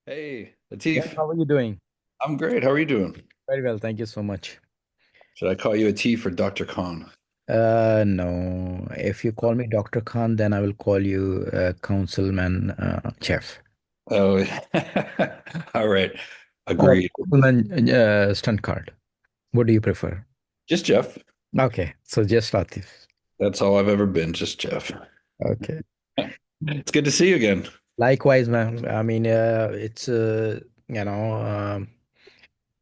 Hey, Yeah, Latif. how are you doing? I'm great. How are you doing? Very well, thank you so much. Should I call you a T for Dr. Khan? No, if you call me Dr. Khan, then I will call you Councilman Chef. Oh, all right. Or Agreed. Councilman Stuntcard. What do you prefer? Just Jeff. Okay, so just Latif. That's all I've ever been, just Jeff. Okay. It's good to see you again. Likewise, man. I mean, it's you know,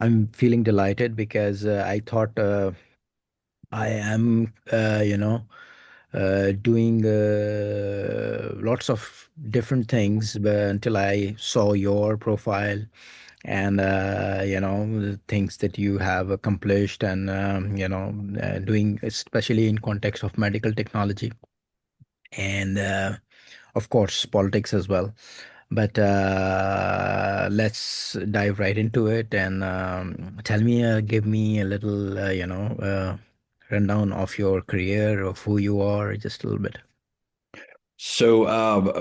I'm feeling delighted because I thought I am, doing lots of different things but until I saw your profile and the things that you have accomplished and doing especially in context of medical technology and of course politics as well. But let's dive right into it and give me a little, rundown of your career, of who you are, just a little bit. So,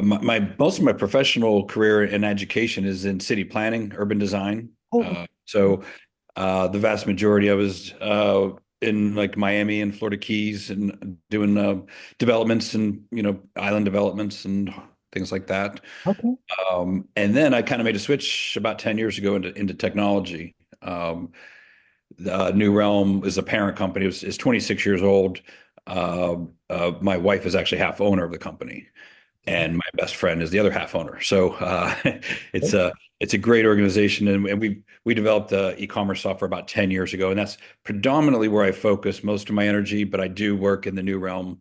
my most of my professional career in education is in city planning, urban design. Oh, The vast majority I was in like Miami and Florida Keys and doing developments and island developments and things like that. okay. And then I kind of made a switch about 10 years ago into technology. Um, NuRelm is a parent company. It's 26 years old. My wife is actually half owner of the company, and my best friend is the other half owner. So it's a it's a great organization, and we developed e-commerce software about 10 years ago, and that's predominantly where I focus most of my energy. But I do work in the NuRelm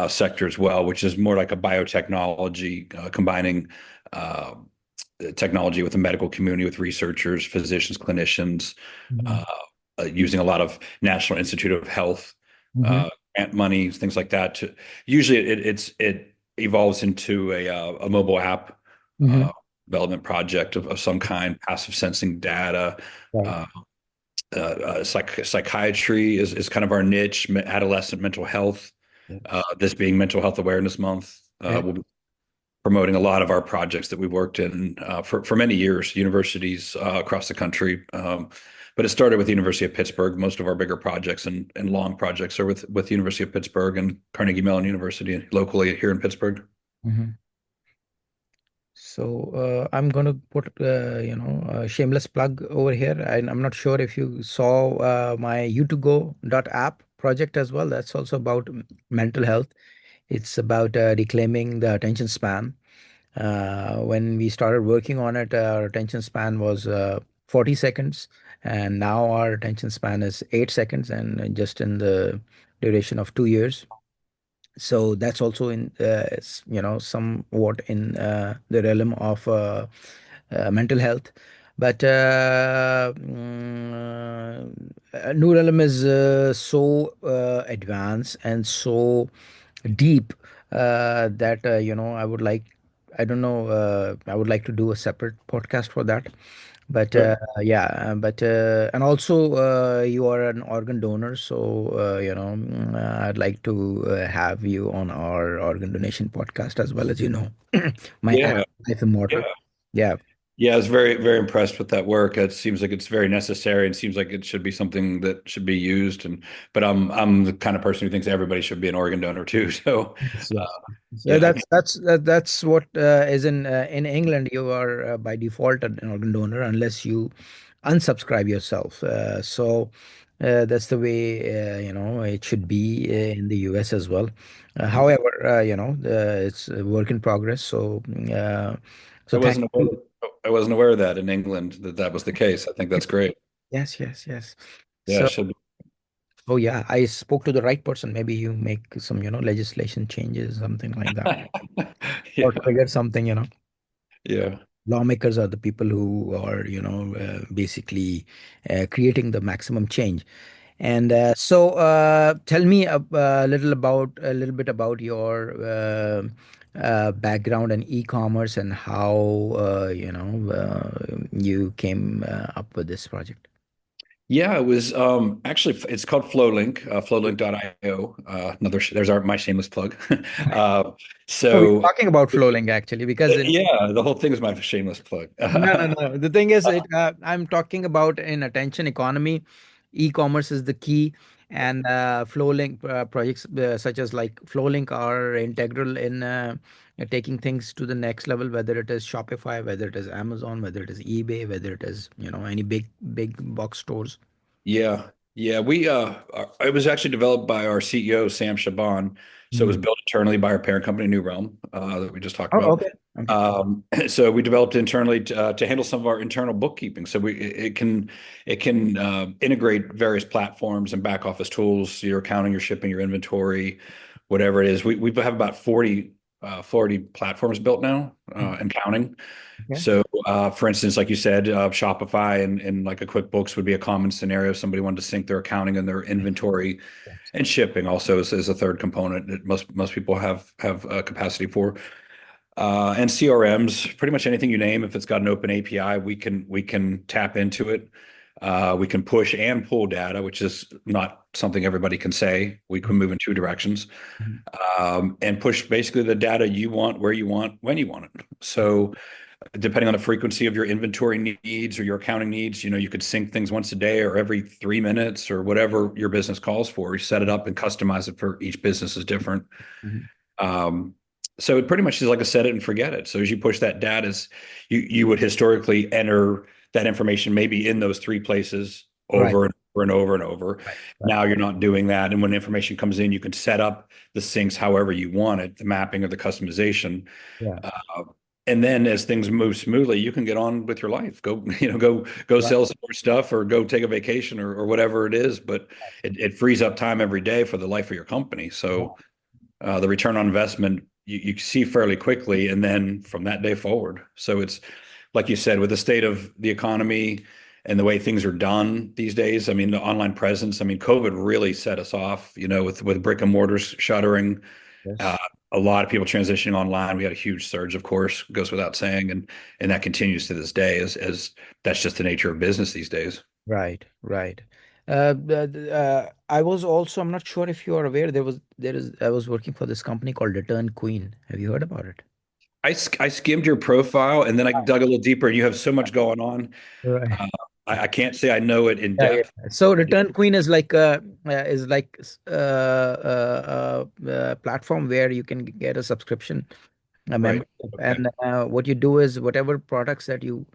sector as well, which is more like a biotechnology, combining uh, technology with the medical community, with researchers, physicians, clinicians, Mhm. uh, using a lot of National Institute of Health Mhm. grant money, things like that. Usually, it evolves into a mobile app Mhm. uh, development project of some kind, passive sensing data. Right. Uh, Psychiatry is kind of our niche, adolescent mental health. Yes. This being Mental Health Awareness Month, Yeah. we'll be promoting a lot of our projects that we've worked in for many years, universities across the country. But it started with the University of Pittsburgh. Most of our bigger projects and long projects are with the University of Pittsburgh and Carnegie Mellon University locally here in Pittsburgh. Mhm. So I'm gonna put a shameless plug over here. I'm not sure if you saw my U2Go app project as well. That's also about mental health. It's about reclaiming the attention span. When we started working on it, our attention span was 40 seconds, and now our attention span is 8 seconds, and just in the duration of 2 years. So that's also in, somewhat in the realm of mental health. But NuRelm is so advanced and so deep that I don't know, I would like to do a separate podcast for that. But Sure. and also you are an organ donor, so I'd like to have you on our organ donation podcast as well, as you know, my app, Yeah, Life Immortal. yeah. Yeah. Yeah, I was very impressed with that work. It seems like it's very necessary and seems like it should be something that should be used. But I'm the kind of person who thinks everybody should be an organ donor too. So Yes, yes. So yeah, that's what is in England. You are by default an organ donor unless you unsubscribe yourself. So that's the way it should be in the US as well. However, it's a work in progress. So I thank wasn't aware you. I wasn't aware of that in England that was the case. I think that's great. Yes, yes, yes. Yeah, it So, should be. oh yeah, I spoke to the right person. Maybe you make some, legislation changes, something like that, or Yeah, trigger something. yeah. Lawmakers are the people who are, basically creating the maximum change. And tell me a little bit about your background in e-commerce and how you came up with this project. Yeah, it was actually it's called FlowLink, flowlink.io. Another there's my shameless plug. uh, No, we're so talking about Flowlink actually because yeah, the whole thing is my shameless plug. no, no, no. The thing is, I'm talking about in attention economy, e-commerce is the key, and Flowlink projects such as like Flowlink are integral in taking things to the next level, whether it is Shopify, whether it is Amazon, whether it is eBay, whether it is, any big box stores. Yeah, yeah. It was actually developed by our CEO Sam Shaban. So it was Hmm. built internally by our parent company NuRelm that we just talked Oh, about. okay. Okay. So we developed internally to handle some of our internal bookkeeping. So it can integrate various platforms and back office tools, your accounting, your shipping, your inventory, whatever it is. We have about 40 platforms built now and counting. Okay. So, for instance, like you said, Shopify and like a QuickBooks would be a common scenario. If somebody wanted to sync their accounting and their inventory and shipping also is a third component that most people have capacity for. And CRMs, pretty much anything you name, if it's got an open API, we can tap into it. We can push and pull data, which is not something everybody can say. We can move in two directions Mhm. and push basically the data you want, where you want, when you want it. So depending on the frequency of your inventory needs or your accounting needs, you could sync things once a day or every 3 minutes or whatever your business calls for. You set it up and customize it for each business is different. Mhm. Um, so it pretty much is like a set it and forget it. So as you push that data, you would historically enter that information maybe in those three places Right. over and over and over and over. Right. Right. Now you're not doing that. And when information comes in, you can set up the syncs however you want it, the mapping or the customization. Yeah. Uh, and then as things move smoothly, you can get on with your life. Go, go Right. sell some more stuff or go take a vacation or whatever it is. But it frees up time every day for the life of your company. Right. So the return on investment you see fairly quickly, and then from that day forward. So it's like you said, with the state of the economy and the way things are done these days. I mean, the online presence. I mean, COVID really set us off. With brick and mortars shuttering, uh, Yes. a lot of people transitioning online. We had a huge surge, of course, goes without saying, and that continues to this day as that's just the nature of business these days. Right, right. I was also, I'm not sure if you are aware, I was working for this company called Return Queen. Have you heard about it? I skimmed your profile and then I dug a little deeper, and you have so much going on. Right. Uh, I can't say I know it in Yeah, yeah. depth. So Return Queen is like platform where you can get a subscription, a Right. membership, Okay. and what you do is whatever products that you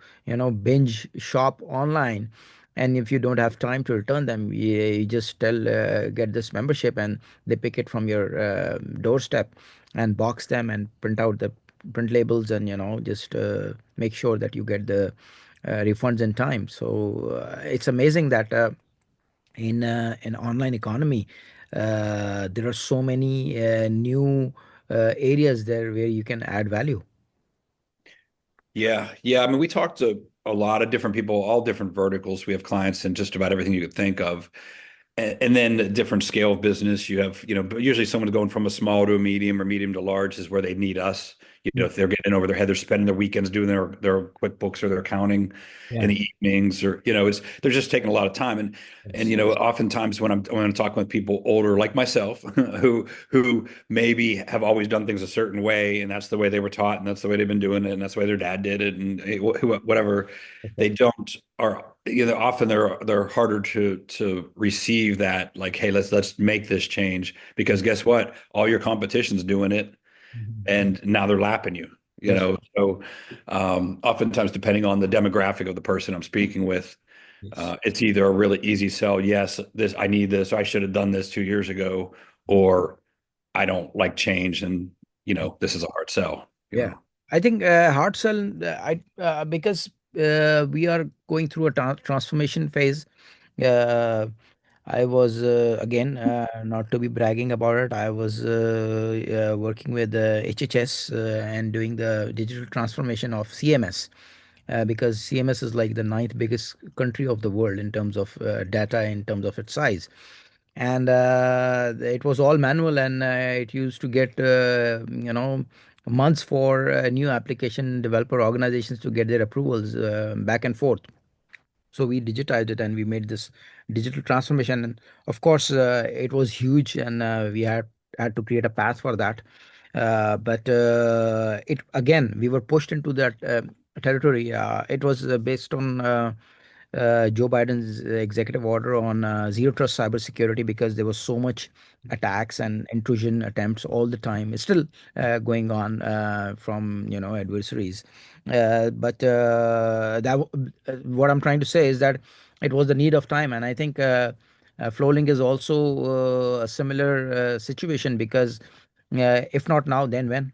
binge shop online, and if you don't have time to return them, you just get this membership, and they pick it from your doorstep and box them and print out the print labels, and just make sure that you get the refunds in time. So it's amazing that in an online economy, there are so many new areas there where you can add value. Yeah. Yeah. I mean, we talked to a lot of different people, all different verticals. We have clients in just about everything you could think of. And then a different scale of business, you have, but usually someone going from a small to a medium or medium to large is where they need us. If they're getting over their head, they're spending their weekends doing their QuickBooks or their accounting in Yeah. the evenings, or they're just taking a lot of time. And Yes. oftentimes when I'm talking with people older like myself, who maybe have always done things a certain way, and that's the way they were taught, and that's the way they've been doing it, and that's the way their dad did it, and whatever, they Okay. don't are often they're harder to receive that, like, hey, let's make this change, because guess what, all your competition's doing it, Mhm. and now they're lapping you. That's So oftentimes, depending on the demographic of the person I'm speaking with, yes. it's either a really easy sell, yes, this, I need this, I should have done this 2 years ago, or I don't like change, and this is a hard sell. Yeah. I think hard sell, I because we are going through a transformation phase. Uh, I was again, not to be bragging about it. I was working with HHS and doing the digital transformation of CMS, because CMS is like the ninth biggest country of the world in terms of data, in terms of its size. And it was all manual, and it used to get months for new application developer organizations to get their approvals back and forth. So we digitized it and we made this digital transformation. And of course, it was huge, and we had to create a path for that. But it again, we were pushed into that territory. It was based on Joe Biden's executive order on zero trust cybersecurity, because there was so much attacks and intrusion attempts all the time. It's still going on from adversaries. But what I'm trying to say is that it was the need of time, and I think Flowlink is also a similar situation, because if not now, then when?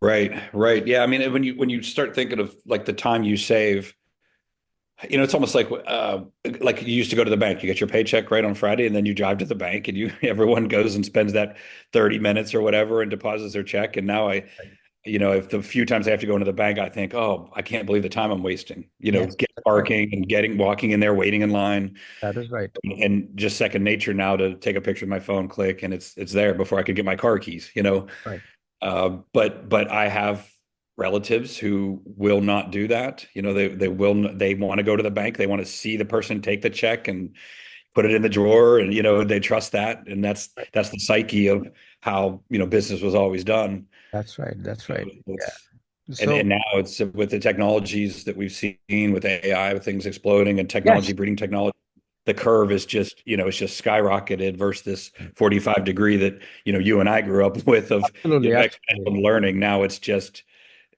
Right, right. Yeah, I mean, when you start thinking of like the time you save, it's almost like you used to go to the bank. You get your paycheck right on Friday, and then you drive to the bank, and you everyone goes and spends that 30 minutes or whatever and deposits their check. And now if the few times I have to go into the bank, I think, oh, I can't believe the time I'm wasting. Yes, Get that's right. parking and getting walking in there, waiting in line, That is right. and just second nature now to take a picture with my phone, click, and it's there before I could get my car keys. Right. But I have relatives who will not do that. They want to go to the bank. They want to see the person take the check and put it in the drawer, and they trust that, and that's the psyche of how business was always done. That's right. That's right. Yeah. It's and So now it's with the technologies that we've seen with AI, with things exploding and technology yes, breeding technology, the curve is just skyrocketed versus this 45 degree that you and I grew up with of absolutely, absolutely. exponential learning. Now Yep.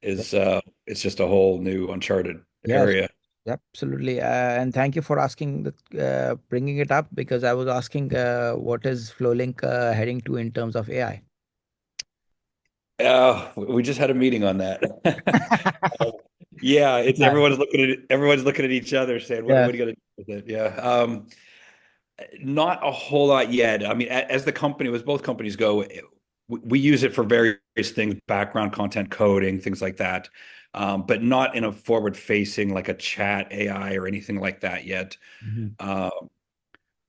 it's just a whole new uncharted Yes, area. absolutely. And thank you for bringing it up, because I was asking what is Flowlink heading to in terms of AI. We just had a meeting on that. Yeah, it's Nice. everyone's looking at each other saying, what are Yeah. we going to do with it? Yeah. Not a whole lot yet. I mean, as the company, as both companies go, we use it for various things, background content coding, things like that, but not in a forward-facing like a chat AI or anything like that yet. Mhm. Uh,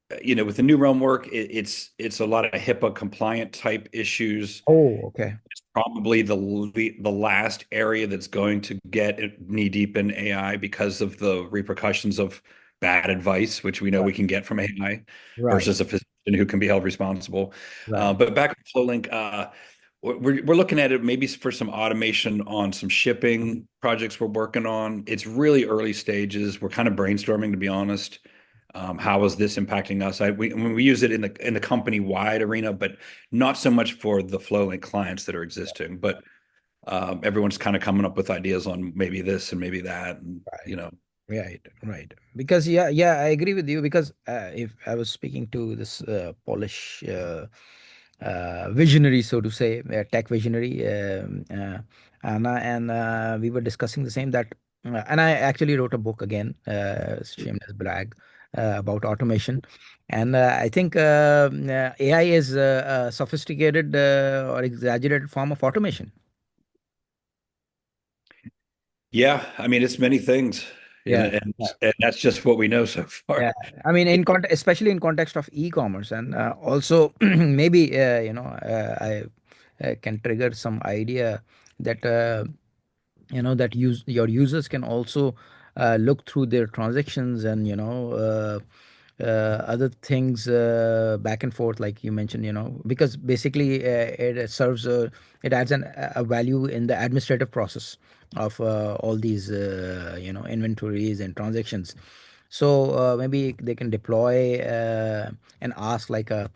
with the NuRelm work, it's a lot of HIPAA compliant type issues. Oh, okay. It's probably the last area that's going to get knee deep in AI because of the repercussions of bad advice, which we know Right. we can get from AI Right. versus a physician who can be held responsible. Right. But back to Flowlink, we're looking at it maybe for some automation on some shipping projects we're working on. It's really early stages. We're kind of brainstorming, to be honest. How is this impacting us? We use it in the company wide arena, but not so much for the Flowlink clients that are existing. But everyone's kind of coming up with ideas on maybe this and maybe that, and Right. Right, right. Because yeah, yeah, I agree with you, because if I was speaking to this Polish visionary, so to say, tech visionary, Anna, and we were discussing the same that, and I actually wrote a book again, shameless brag, about automation, and I think AI is a sophisticated or exaggerated form of automation. yeah, I mean it's many things, Yeah. and that's just what we know so Yeah, far. I mean, especially in context of e-commerce, and also maybe I can trigger some idea that your users can also look through their transactions, and other things back and forth, like you mentioned, because basically it adds a value in the administrative process of all these inventories and transactions. So maybe they can deploy and ask like a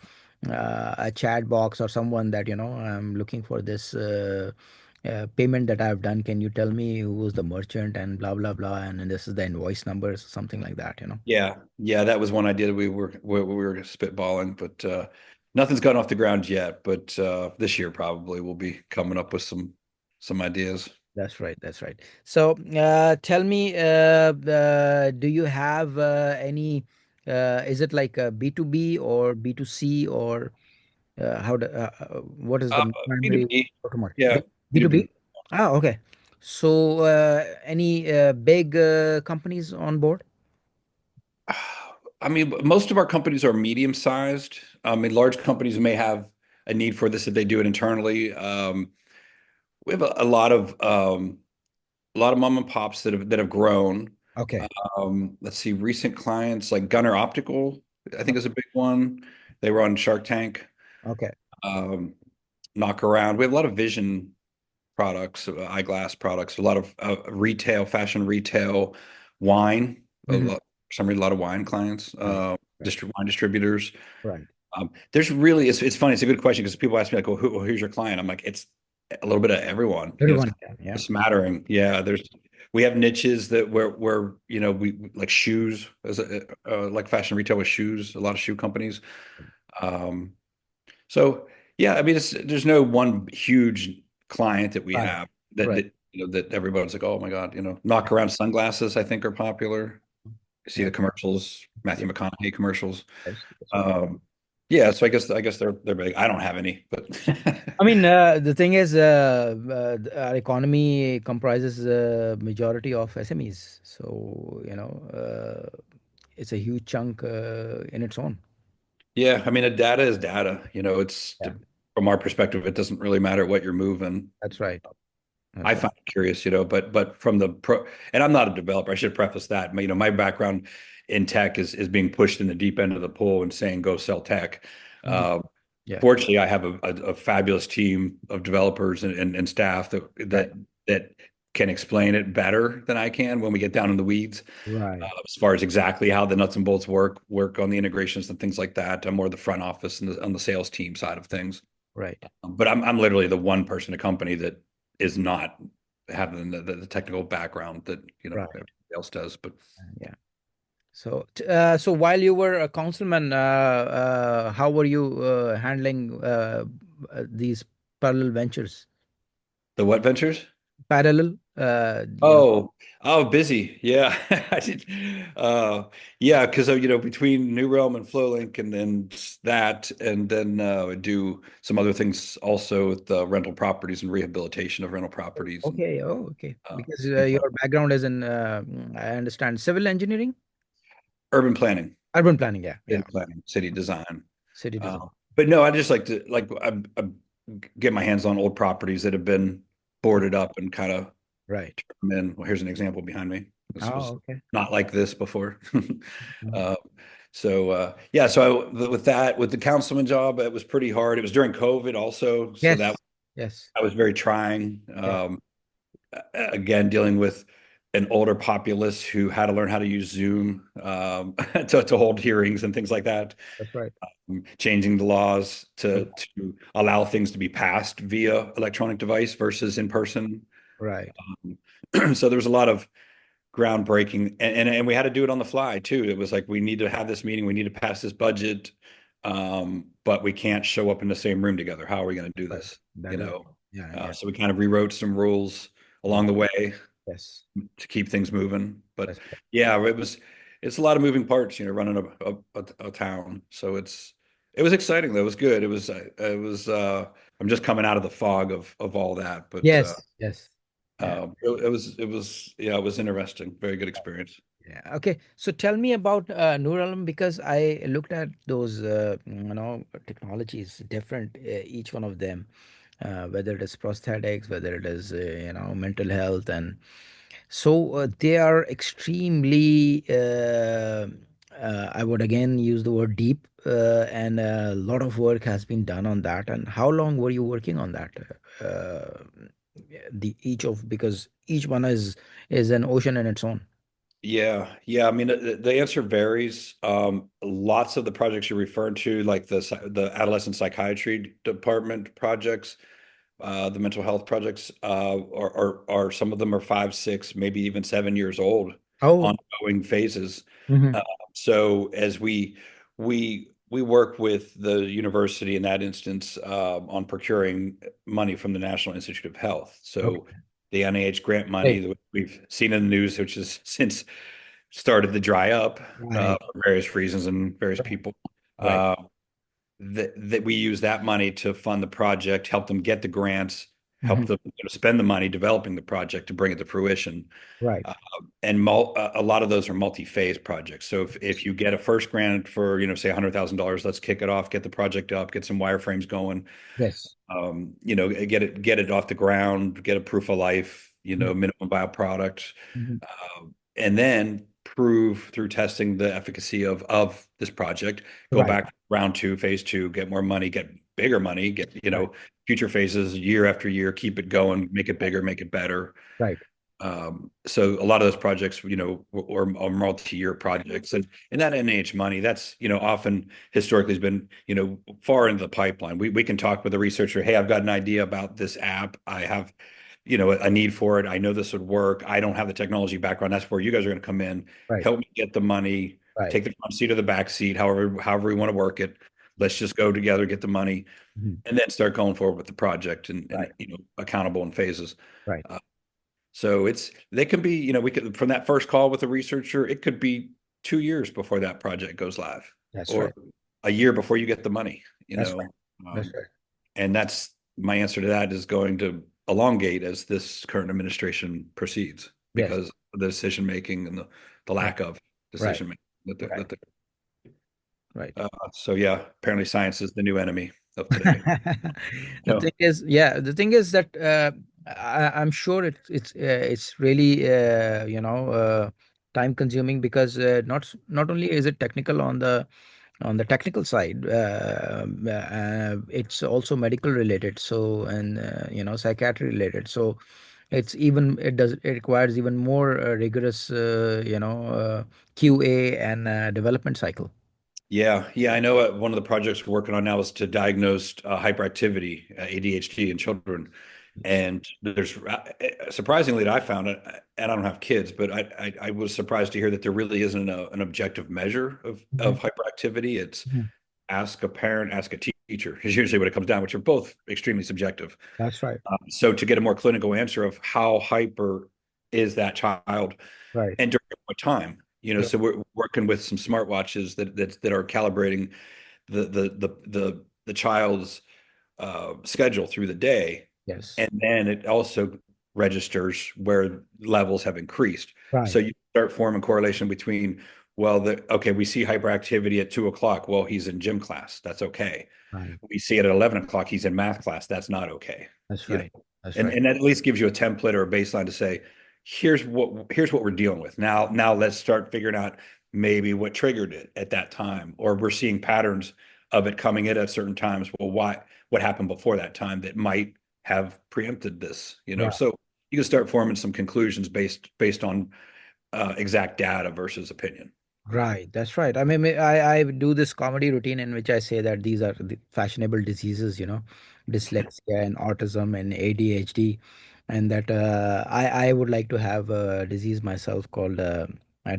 chat box or someone that, I'm looking for this payment that I've done. Can you tell me who was the merchant and blah blah blah, and then this is the invoice numbers, something like that. Yeah, that was one idea that we were spitballing, but nothing's gone off the ground yet. But this year probably we'll be coming up with some ideas. That's right. That's right. So, tell me, do you have is it like a B2B or B2C, or what is Uh, the primary B2B, go-to-market? yeah, B2B. B2B? Ah, okay. So, any big companies on board? I mean, most of our companies are medium sized. I mean, large companies may have a need for this if they do it internally. We have a lot of mom and pops that have grown. Okay. Let's see, recent clients like Gunner Optical, I think Okay. is a big one. They were on Shark Tank. Okay. Um, Knock Around. We have a lot of vision products, eyeglass products, a lot of retail, fashion retail, wine, Hmm. for some reason, a lot of wine clients, Right. Right. wine distributors. Right. There's really, it's funny. It's a good question because people ask me like, well, who's your client? I'm like, it's a little bit of everyone. It's Everyone kind can. of a Yeah. smattering. Yeah, we have niches that where we like shoes as like fashion retail with shoes, a lot of shoe companies. Um, so yeah, I mean, there's no one huge client that we Right. have Right. that everybody's like, oh my God, knock around sunglasses, I think are popular. You see Yeah. the commercials, Yeah. Matthew McConaughey commercials. Yes. Yes. Um, yeah, so I guess they're big. I don't have any, but I mean, the thing is, our economy comprises majority of SMEs. So, it's a huge chunk in its own. yeah, I mean, a data is data. Yeah, From our perspective, it doesn't really matter what you're moving. that's right. I That's right. find it curious, but from the pro, and I'm not a developer. I should preface that. My background in tech is being pushed in the deep end of the pool and saying go sell tech. Mhm. Uh, Yeah, Fortunately, I have a fabulous team of developers and staff right. that can explain it better than I can when we get down in the weeds. Right. As far as exactly how the nuts and bolts work on the integrations and things like that. I'm more the front office and on the sales team side of things. Right. But I'm literally the one person in a company that is not having the technical background that Right. everybody else does. But Yeah. So while you were a councilman, how were you handling these parallel ventures? the what ventures? Parallel, Oh, busy. Yeah. I did. Yeah, because between NuRelm and FlowLink and then that, and then do some other things also with the rental properties and rehabilitation of rental properties and Okay. Oh, okay. Because things like your background is in, I understand, civil engineering, urban planning, urban planning. Yeah. Yeah. city design. City Uh, design. but no, I just like to I get my hands on old properties that have been boarded up and kind of Right. turn them in. Well, here's an example behind me. This was Oh, okay. not like this before. Mhm. uh, yeah, with that, with the councilman job, it was pretty hard. It was during COVID also, so that Yes. Yes. was very trying. Yeah. Again, dealing with an older populace who had to learn how to use Zoom to hold hearings and things like that. That's right. Changing the laws to allow things to be passed via electronic device versus in person. Right. So there was a lot of groundbreaking, and we had to do it on the fly too. It was like we need to have this meeting, we need to pass this budget, but we can't show up in the same room together. How are we going to do Right. this? You That is. know, Yeah. Yeah. so we kind of rewrote some rules Yeah. along the way Yes. to keep things moving. But That's right. yeah, it's a lot of moving parts, running a town. So it was exciting though. It was good. I'm just coming out of the fog of all that, but Yes. Yes. Yeah. yeah, it was interesting. Very good experience. Yeah. Okay. So tell me about NuRelm because I looked at those, technologies different, each one of them, whether it is prosthetics, whether it is, mental health, and so they are extremely, I would again use the word deep, and a lot of work has been done on that. And how long were you working on that? Uh, the each of because each one is an ocean in its own. Yeah. I mean, the answer varies. Lots of the projects you're referring to, like the adolescent psychiatry department projects, the mental health projects, are some of them are 5, 6, maybe even 7 years old, Oh. ongoing phases. Hmm. Uh, so as we work with the university in that instance on procuring money from the National Institute of Health. So Okay. the NIH grant money Right. that we've seen in the news, which has since started to dry up Right. for various reasons and various Right. people. Right. Uh, that we use that money to fund the project, help them get the grants, help Hmm. them spend the money developing the project to bring it to fruition. Right. Uh, and a lot of those are multi-phase projects. So if you get a first grant for, say $100,000, let's kick it off, get the project up, get some wireframes going, Yes. get it off the ground, get a proof of life, minimum viable product. Hmm. and then prove through testing the efficacy of this project, go Right, back round two, phase two, get more money, get bigger money, get, right, future phases year after year, keep it going, make it bigger, make it better. right, So a lot of those projects, are multi-year projects, and that NIH money, that's, often historically has been, far into the pipeline. We can talk with a researcher, hey, I've got an idea about this app. I have, a need for it. I know this would work. I don't have the technology background. That's where you guys are going to come in, right, help me get the money, right. take the front seat or the back seat, however we want to work it. Let's just go together, get the money, Mhm. and then start going forward with the project and Right, accountable in phases. right. Uh, so they can be, we could, from that first call with the researcher, it could be 2 years before that project goes live, That's or right. a year before you get the money, That's right. That's um, right. and that's my answer to that is going to elongate as this current administration proceeds Yes. because of the decision making and the Right, lack of right, decision making right, right. so yeah, apparently science is the new enemy of today. The thing is, yeah, the thing is that I'm sure it's really time consuming because not only is it technical on the technical side, it's also medical related. So and psychiatry related. So it requires even more rigorous QA and development cycle. Yeah, yeah, I know one of the projects we're working on now is to diagnose hyperactivity, ADHD in children. Yes. And there's surprisingly that I found it, and I don't have kids, but I was surprised to hear that there really isn't an objective measure of Mhm. hyperactivity. It's Mhm. ask a parent, ask a teacher is usually what it comes down, which are both extremely subjective. That's right. So to get a more clinical answer of how hyper is that child Right. and during what time, Yeah. so we're working with some smartwatches that are calibrating the child's schedule through the day, Yes. and then it also registers where levels have increased. So Right. you start forming correlation between, well, okay, we see hyperactivity at 2 o'clock. Well, he's in gym class. That's okay. Right. We see it at 11 o'clock. He's in math class. That's not okay. That's You right. know, That's and right. and that at least gives you a template or a baseline to say, here's what we're dealing with. Now let's start figuring out maybe what triggered it at that time, or we're seeing patterns of it coming in at certain times. Well, what happened before that time that might have preempted this, Yeah. so you can start forming some conclusions based on exact data versus opinion. Right. That's right. I mean, I do this comedy routine in which I say that these are the fashionable diseases, dyslexia and autism and ADHD, and that I would like to have a disease myself called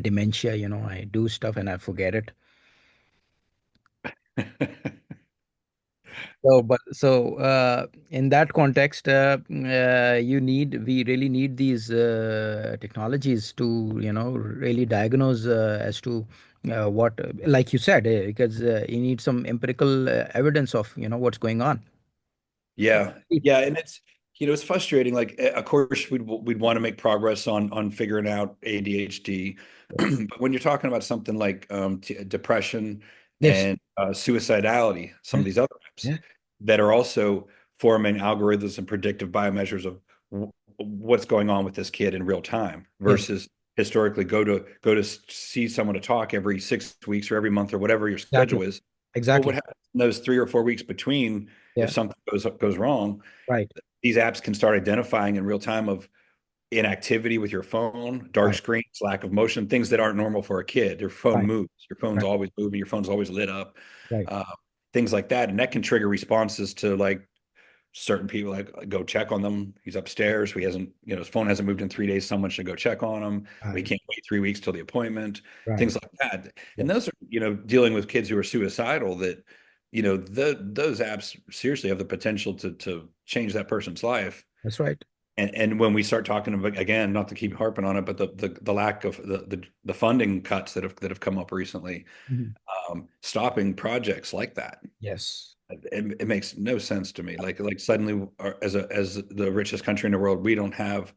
dementia. I do stuff and I forget it. So in that context, we really need these technologies to, really diagnose as to what, like you said, because you need some empirical evidence of, what's going on. Yeah, yeah, and it's frustrating. Like, of course, we'd want to make progress on figuring out ADHD, Yes. but when you're talking about something like depression Yes. and suicidality, some Yeah. of these other apps Yeah. that are also forming algorithms and predictive biomeasures of what's going on with this kid in real time Yes. versus historically go to see someone to talk every 6 weeks or every month or whatever your Exactly. schedule is. Well, what Exactly. happens in those 3 or 4 weeks between, if Yeah. something goes wrong, Right. these apps can start identifying in real time of inactivity with your phone, dark Right. screens, lack of motion, things that aren't normal for a kid. Your phone Right. moves, your phone's Right. always moving, your phone's always lit up, Right. uh, things like that, and that can trigger responses to like certain people, like go check on them. He's upstairs. He hasn't, his phone hasn't moved in 3 days. Someone should go check on him. We Right. can't wait 3 weeks till the appointment. Right. Things like that. And Yes. those are, dealing with kids who are suicidal. That, those apps seriously have the potential to change that person's life. That's right. And when we start talking about, again, not to keep harping on it, but the lack of the funding cuts that have come up recently, Mhm. stopping projects like that, Yes. it makes no sense to me. Like suddenly, as the richest country in the world, we don't have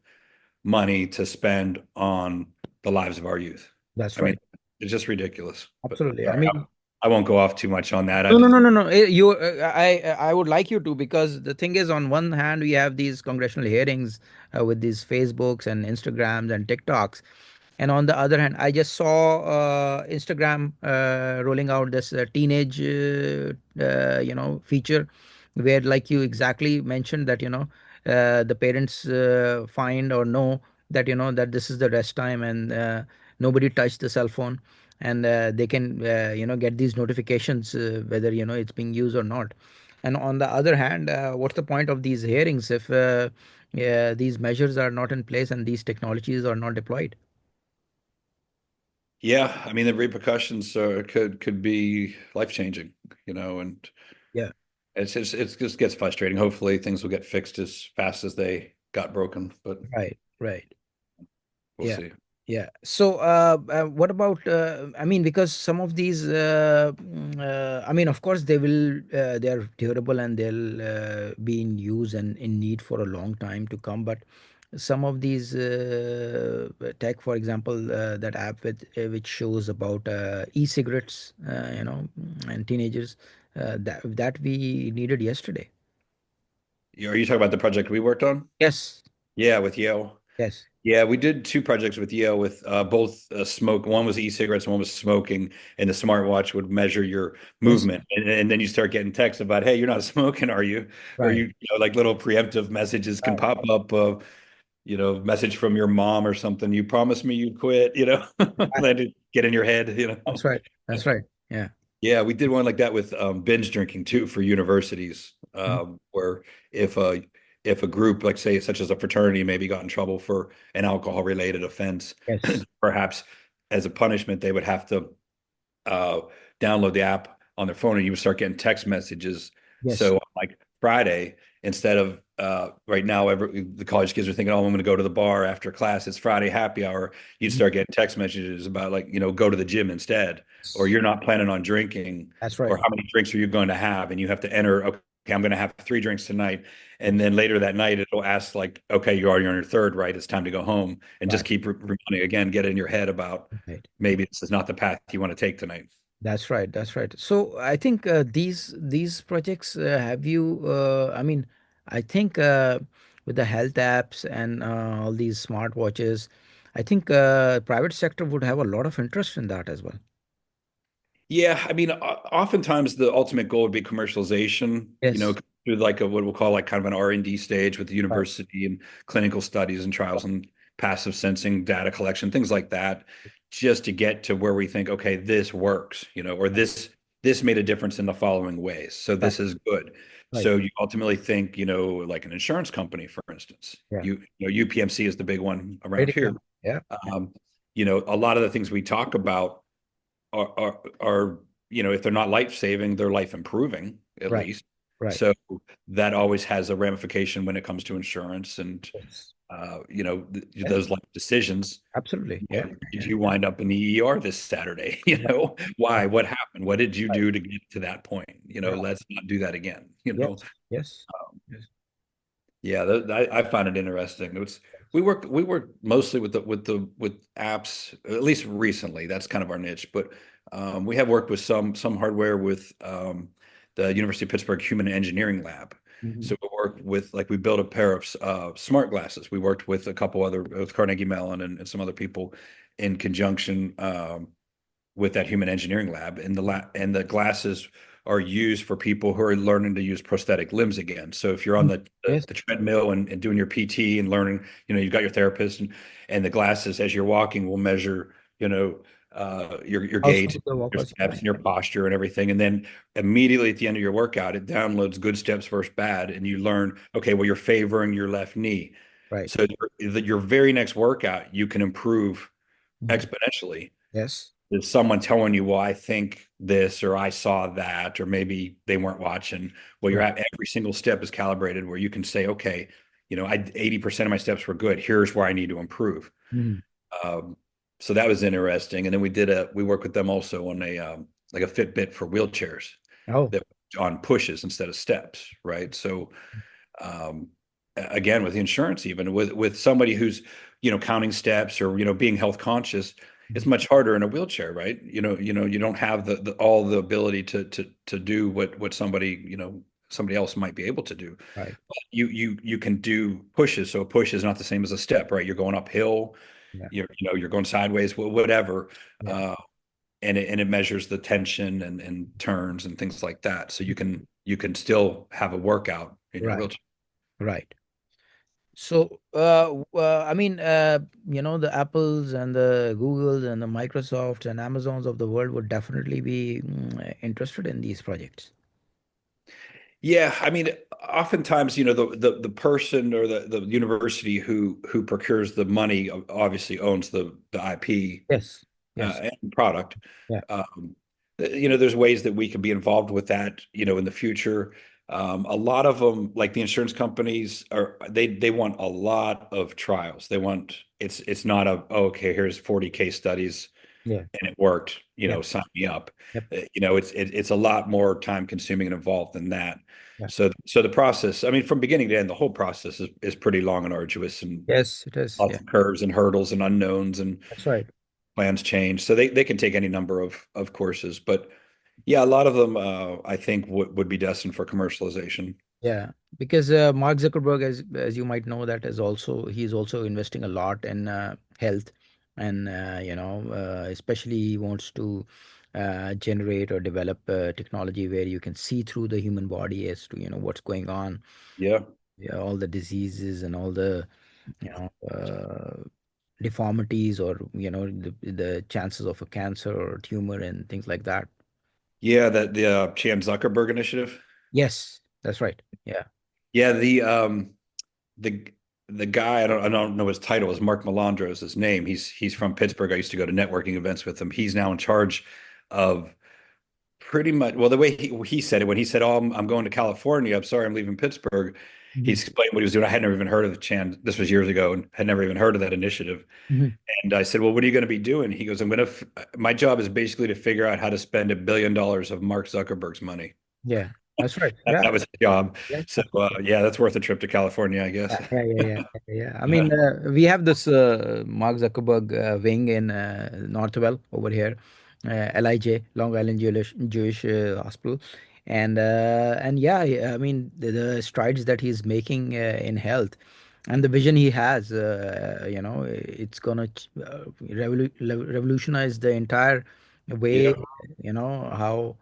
money to spend on the lives of our youth. That's I mean, right. it's just ridiculous. But Absolutely. I sorry, mean, I won't go off too much on that. I no, no, just no, no, no. I would like you to, because the thing is, on one hand, we have these congressional hearings with these Facebooks and Instagrams and TikToks, And on the other hand, I just saw Instagram rolling out this teenage, feature where, like you exactly mentioned, that the parents find or know that that this is the rest time, and nobody touched the cell phone, and they can get these notifications whether it's being used or not. And on the other hand, what's the point of these hearings if these measures are not in place and these technologies are not deployed? Yeah, I mean the repercussions could be life-changing, and Yeah. it's just gets frustrating. Hopefully things will get fixed as fast as they got broken, but Right, right. we'll Yeah, see. yeah. So, what about, I mean, because some of these, I mean, of course, they're durable and they'll be in use and in need for a long time to come. But some of these tech, for example, that app which shows about e-cigarettes, and teenagers, that we needed yesterday. Are you talking about the project we worked on? Yes, Yeah, with Yale. yes, Yeah, we did two projects with Yale with both smoke. One was e-cigarettes, one was smoking, and the smartwatch would measure your yes. movement. And then you start getting texts about, "Hey, you're not smoking, are you?" Or Right, like little preemptive messages can right, pop up. Message from your mom or something. You promised me you'd quit. right. Let it get in your head. That's right. That's right. Yeah. Yeah, we did one like that with binge drinking too for universities, Mhm. where if a if a group, like say, such as a fraternity, maybe got in trouble for an alcohol-related offense, Yes. perhaps as a punishment, they would have to uh, download the app on their phone, and you would start getting text messages. Yes. So, like Friday, instead of right now, the college kids are thinking, "Oh, I'm going to go to the bar after class. It's Friday happy hour." You'd Mhm. start getting text messages about like, go to the gym instead, or you're not planning on drinking, That's or right. how many drinks are you going to have, and you have to enter. Okay, I'm going to have 3 drinks tonight, and Yes. then later that night it'll ask like, "Okay, you're already on your third, right? It's time to go home," and just Right. keep reminding again, get in your head about Right. maybe this is not the path you want to take tonight. That's right. That's right. So I think these projects have you. I mean, I think with the health apps and all these smartwatches, I think private sector would have a lot of interest in that as well. Yeah, I mean, oftentimes the ultimate goal would be commercialization, Yes. through like what we'll call like kind of an R&D stage with the Right. university and clinical studies and trials and passive sensing, data collection, things like that, just to get to where we think, okay, this works, or this made a difference in the following ways. So Right. this is good. Right. So you ultimately think, like an insurance company, for instance, Yeah. UPMC is the big one Great around here. example. Yeah. Yeah. Um, a lot of the things we talk about are if they're not life saving, they're life improving at Right. least. Right. So that always has a ramification when it comes to insurance and Yes. Yes. those life decisions. Absolutely. Yeah. Did Yeah. you wind up in the ER this Saturday? Yeah. Why? What happened? What did you Right. do to get to that point? Right. Let's not do that again. Yes. Yes. Yes. Yeah, I find it interesting. We work mostly with apps, at least recently. That's kind of our niche, but we have worked with some hardware with the University of Pittsburgh Human Engineering Lab. Mhm. So we worked with like we built a pair of smart glasses. We worked with a couple other with Carnegie Mellon and some other people in conjunction with that human engineering lab, and the glasses are used for people who are learning to use prosthetic limbs again. So if you're on the the, Yes. the treadmill and doing your PT and learning, you've got your therapist and the glasses as you're walking will measure, your Also gait, the your workouts. steps, and your posture and everything. And then immediately at the end of your workout, it downloads good steps versus bad, and you learn, okay, well, you're favoring your left knee. Right. So your very next workout, you can improve Mhm. exponentially. Yes. Is someone telling you, well, I think this, or I saw that, or maybe they weren't watching. Well, you're Right. at every single step is calibrated where you can say, okay, I 80% of my steps were good. Here's where I need to improve. Mhm. Um, so that was interesting. And then we worked with them also on a like a Fitbit for wheelchairs Oh, that on pushes instead of steps, right? So again, with the insurance, even with somebody who's counting steps or being health conscious, it's mhm. much harder in a wheelchair, right? You don't have the all the ability to do what somebody else might be able to do. Right. You can do pushes, so a push is not the same as a step, right? You're going uphill, Yeah. you're going sideways, whatever. Yeah. Uh, and it measures the tension and turns and things like that. So you can still have a workout in your Right. wheelchair. Right. So, I mean, the Apples and the Googles and the Microsofts and Amazons of the world would definitely be interested in these projects. Yeah, I mean, oftentimes, the person or the university who procures the money obviously owns the IP Yes. Yes. and product. Yeah. Um, there's ways that we can be involved with that, in the future. A lot of them, like the insurance companies, they want a lot of trials. It's not oh, okay, here's 40 case studies Yeah. and it worked, Yep. sign me up. Yep. It's a lot more time consuming and involved than that. Yeah. So the process, I mean, from beginning to end, the whole process is pretty long and arduous and Yes, it is. lots Yeah. of curves and hurdles and unknowns and That's right. plans change. So they can take any number of courses, but yeah, a lot of them I think would be destined for commercialization. Yeah, because Mark Zuckerberg, as you might know, that is also he's also investing a lot in health, and especially he wants to generate or develop technology where you can see through the human body as to what's going on, Yeah. yeah, all the diseases and all the you know deformities or the chances of a cancer or tumor and things like that. Yeah, that the Chan Zuckerberg initiative. Yes, that's right. Yeah. Yeah, the the guy, I don't know his title, is Mark Melandro is his name. He's from Pittsburgh. I used to go to networking events with him. He's now in charge of pretty much, well, the way he said it when he said, "Oh, I'm going to California. I'm sorry, I'm leaving Pittsburgh." He Hmm. explained what he was doing. I had never even heard of the Chan. This was years ago, and had never even heard of that initiative. Hmm. And I said, "Well, what are you going to be doing?" He goes, My job is basically to figure out how to spend $1 billion of Mark Zuckerberg's money." Yeah, that's right. That Yeah. was his job. Yeah, So absolutely. yeah, that's worth a trip to California, I guess. Yeah. I mean, we have this Mark Zuckerberg wing in Northwell over here, LIJ, Long Island Jewish Hospital, and yeah, I mean the strides that he's making in health, and the vision he has, it's gonna revolutionize the entire way, Yeah. how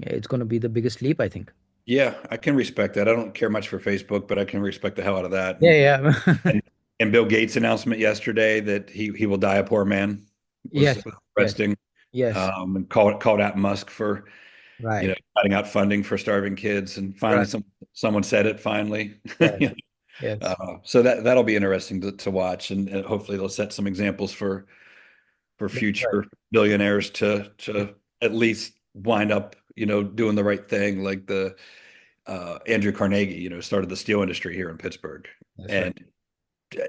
it's gonna be the biggest leap, I think. Yeah, I can respect that. I don't care much for Facebook, but I can respect the hell out of that. Yeah, And yeah. and, and Bill Gates' announcement yesterday that he will die a poor man was Yes, yes, interesting. yes. And called out Musk for Right, cutting out funding for starving kids. And finally, right. someone said it finally. Yes, yes. So that'll be interesting to watch, and hopefully they'll set some examples for That's right. future billionaires to at least wind up doing the right thing, like the Andrew Carnegie, started the steel industry here in Pittsburgh, That's right.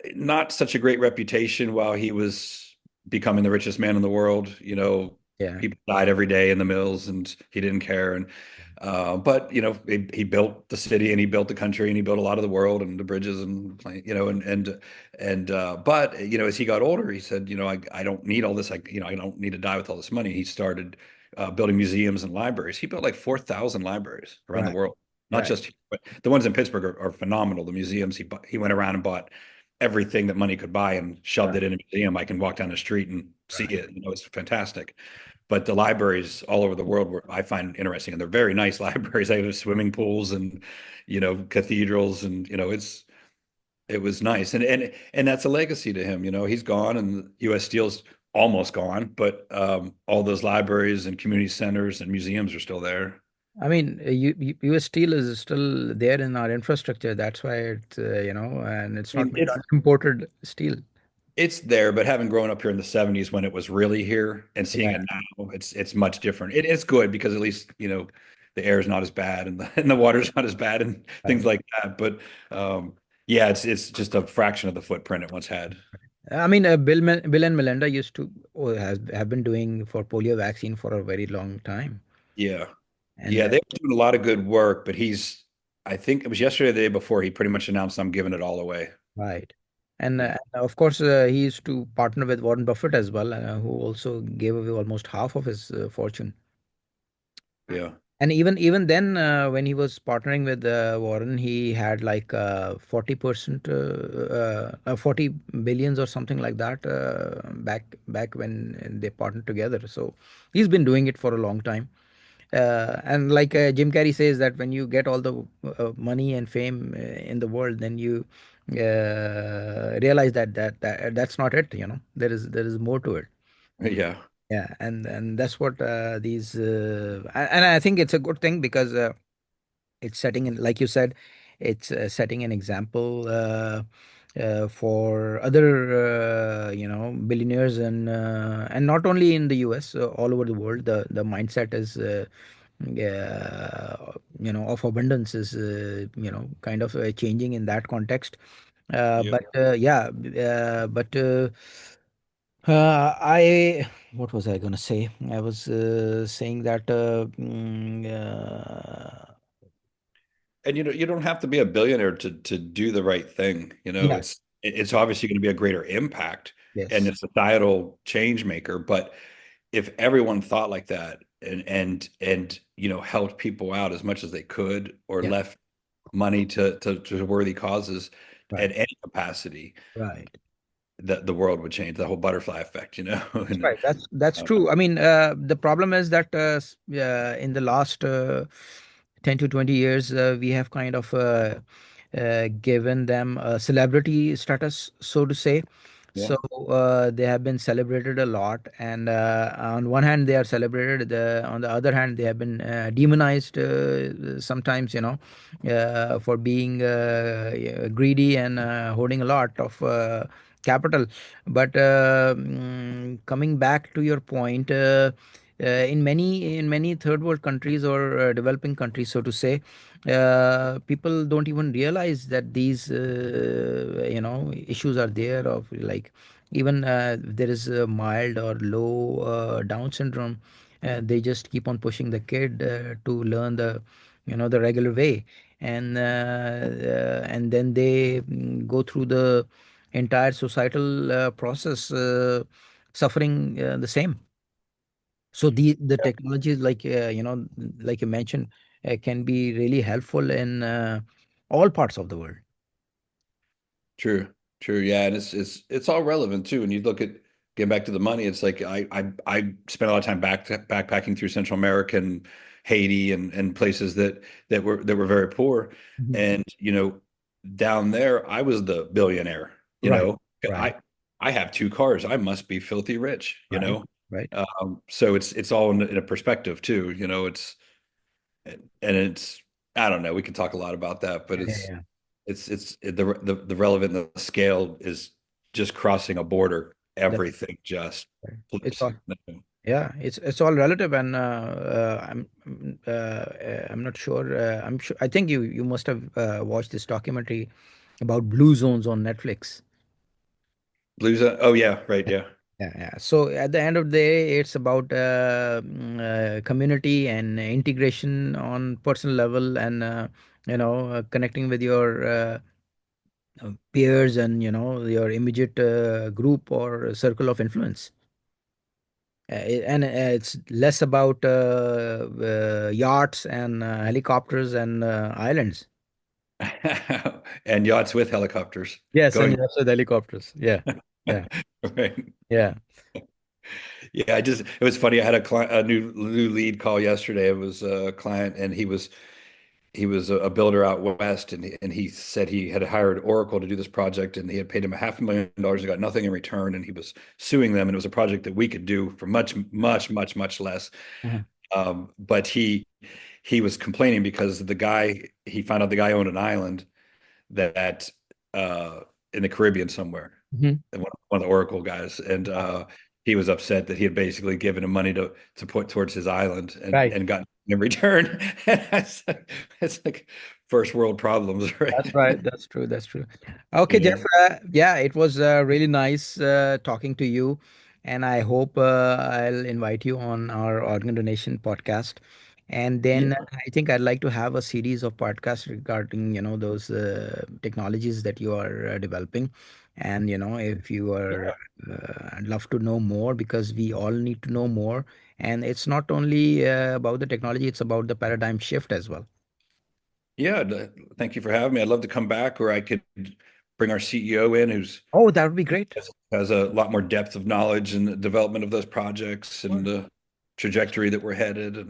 and not such a great reputation while he was becoming the richest man in the world. Yeah, People died every day in the mills, and he didn't care. And but he built the city, and he built the country, and he built a lot of the world and the bridges and but as he got older, he said, I don't need all this. I don't need to die with all this money. He started building museums and libraries. He built like 4,000 libraries around the right, world, not right, just here, but the ones in Pittsburgh are phenomenal. The museums he went around and bought everything that money could buy and shoved right, it in a museum. I can walk down the street and see right, it. It's fantastic. But the libraries all over the world were I find interesting, and they're very nice libraries. They have swimming pools and cathedrals, and it was nice, and that's a legacy to him. He's gone, and U.S. Steel's almost gone, but all those libraries and community centers and museums are still there. I mean, US Steel is still there in our infrastructure. That's why and it's I not mean, made on imported steel. it's there, but having grown up here in the 70s when it was really here and seeing Yeah, it now, it's much different. It's good because at least, the air is not as bad and the water's not as bad and things right. like that. But um, yeah, it's just a fraction of the footprint it once had. I mean, Bill and Melinda used to have been doing for polio vaccine for a very long time, Yeah. and Yeah, they were doing a lot of good work, but I think it was yesterday or the day before, he pretty much announced I'm giving it all away. right. And Yeah. of course, he used to partner with Warren Buffett as well, who also gave away almost half of his fortune. Yeah. And even then, when he was partnering with Warren, he had like 40%, 40 billions or something like that back when they partnered together. So he's been doing it for a long time. And like Jim Carrey says that when you get all the money and fame in the world, then you realize that that's not it. There is more to it. Yeah. Yeah, and that's what these and I think it's a good thing because it's setting in, like you said, it's setting an example for other billionaires and not only in the US, all over the world. The mindset is of abundance is kind of changing in that context. Yep. But yeah, but I what was I gonna say? I was saying that And you don't have to be a billionaire to do the right thing. yes, It's obviously going to be a greater impact and yes, a societal change maker. But if everyone thought like that and helped people out as much as they could or yeah, left money to worthy causes right. at any capacity, Right. the world would change. The whole butterfly effect, That's and right. That's uh, true. I mean, the problem is that in the last 10 to 20 years, we have kind of given them a celebrity status, so to say. yeah. So they have been celebrated a lot, and on one hand, they are celebrated. On the other hand, they have been demonized sometimes, for being greedy and holding a lot of capital. But coming back to your point, in many third world countries or developing countries, so to say, people don't even realize that these issues are there. Of like, even there is a mild or low Down syndrome, they just keep on pushing the kid to learn the regular way, and then they go through the entire societal process, suffering the same. So the technologies, like like you mentioned, can be really helpful in all parts of the world. True, true. Yeah, and it's all relevant too. And you look at getting back to the money, it's like I spent a lot of time backpacking through Central America and Haiti and places that were very poor. Mhm. And down there, I was the billionaire. You Right, know, right, I have two cars. I must be filthy rich. right, right. So it's all in a perspective too. And it's I don't know. We can talk a lot about that, but Yeah, yeah, yeah. the relevant the scale is just crossing a border. That's Everything just right. It's flips. all, yeah, it's all relative, and I'm not sure. I'm sure. I think you must have watched this documentary about blue zones on Netflix. Blues. Oh yeah, right. Yeah. Yeah, yeah. So at the end of the day, it's about community and integration on personal level, and connecting with your peers and your immediate group or circle of influence. And it's less about yachts and helicopters and islands. And yachts with helicopters Yes, and going. yachts with helicopters. Yeah, yeah, Right. yeah. Yeah, it was funny. I had a new lead call yesterday. It was a client, and he was a builder out west, and he said he had hired Oracle to do this project, and he had paid him $500,000 and got nothing in return, and he was suing them, and it was a project that we could do for much, much, much, much less. Uh-huh. But he was complaining because he found out the guy owned an island that uh, in the Caribbean somewhere, Mhm. and one of the Oracle guys, and he was upset that he had basically given him money to put towards his island Right. and gotten in return. It's like first world problems, That's right? right. That's true. That's true. Okay, You Jeff. know? Yeah, it was really nice talking to you, and I hope I'll invite you on our organ donation podcast. And then Yeah, I think I'd like to have a series of podcasts regarding those technologies that you are developing, and if you are, yeah, I'd love to know more because we all need to know more, And it's not only about the technology, it's about the paradigm shift as well. Yeah, thank you for having me. I'd love to come back, or I could bring our CEO in, who's Oh, that would be great. has a lot more depth of knowledge in the development of those projects and Sure. the trajectory that we're headed.